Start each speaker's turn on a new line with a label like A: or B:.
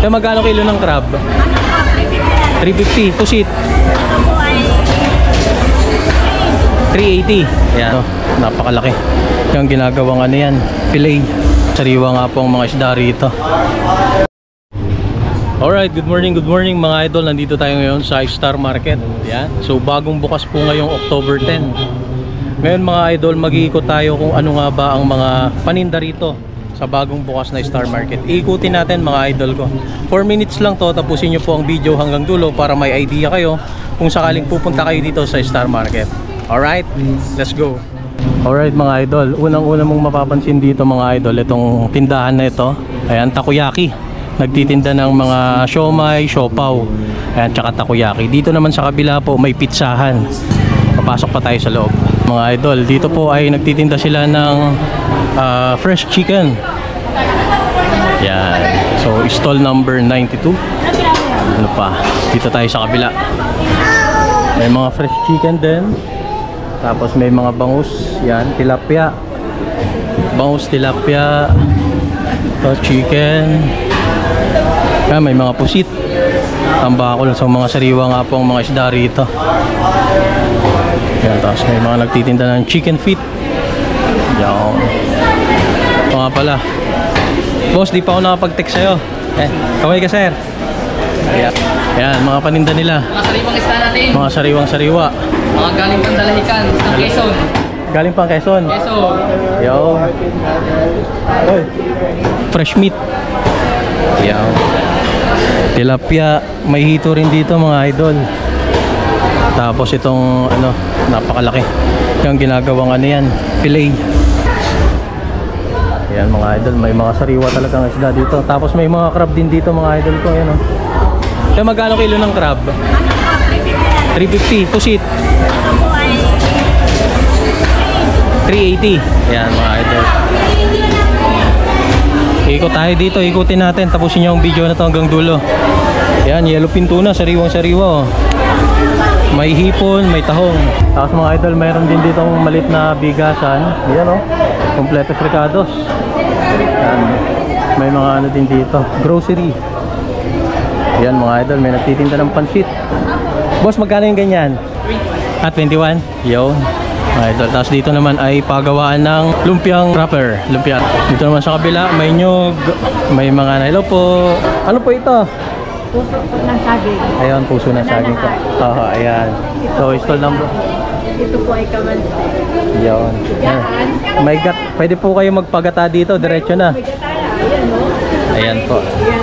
A: Kaya magkano kilo ng crab? 350. Pusit? 380. Ayan. Oh, napakalaki. Yung ginagawang ano yan, fillet. Sariwa nga po ang mga isda rito. Alright, good morning mga idol. Nandito tayo ngayon sa Star Market. Yan. So bagong bukas po ngayong October 10. Ngayon mga idol, mag-iikot tayo kung ano nga ba ang mga paninda rito sa bagong bukas na Star Market. Iikutin natin mga idol ko. 4 minutes lang to, tapusin nyo po ang video hanggang dulo para may idea kayo kung sakaling pupunta kayo dito sa Star Market. Alright, let's go. Alright mga idol, unang-una mong mapapansin dito mga idol, itong tindahan na ito, ayan, takoyaki. Nagtitinda ng mga siomay, siopaw, ayan, tsaka takoyaki. Dito naman sa kabila po may pizzahan. Papasok pa tayo sa loob. Mga idol, dito po ay nagtitinda sila ng fresh chicken. Yan. So stall number 92. Ano pa? Dito tayo sa kabila. May mga fresh chicken din. Tapos may mga bangus. Yan, tilapia. Bangus, tilapia. Ito, chicken. Yan, may mga pusit. Tambakol. So mga sariwa nga po ang mga isda rito. Yan, tapos may mga nagtitinda ng chicken feet. Yan. Ito nga pala. Boss, di pa ako nakapag-text sa'yo. Kaway ka sir. Ayan. Ayan, mga paninda nila.
B: Mga sariwang isda natin.
A: Mga sariwang sariwa.
B: Mga galing pang Dalahican ng Quezon.
A: Galing pang Quezon.
B: Quezon.
A: Yo. Oy. Fresh meat. Yan. Tilapia. May hito rin dito mga idol. Tapos itong ano, napakalaki. Yung ginagawang ano yan, fillet. Yan mga idol, may mga sariwa talagang isda dito. Tapos may mga crab din dito mga idol ko. Yan, oh. Kaya magkano kilo ng crab? 350. Pusit? 380. Yan mga idol. Ikot tayo dito, ikutin natin. Tapusin nyo ang video na to hanggang dulo. Yan, yellowfin tuna, sariwang sariwa, oh. May hipon, may tahong. Tapos mga idol, mayroon din dito malit na bigasan. Yan, oh. Kompleto fricados. Yan. May mga ano din dito, grocery. Yan mga idol, may nagtitinda ng pansit. Boss, magkano yung ganyan? 21. Yo. Mga idol, tapos dito naman ay pagawaan ng lumpiang wrapper. Lumpia. Dito naman sa kabila, may nyug, may mga hello po. Ano po ito?
C: Puso ng saging.
A: Ayun, puso ng saging po. Oo, ayan. So, stall number.
C: Ito po ay kamansi.
A: Yun. May gat. Pwede po kayo magpagata dito, diretso na.
C: May gatala. Ayan, no?
A: Ayan po.
C: Ayan.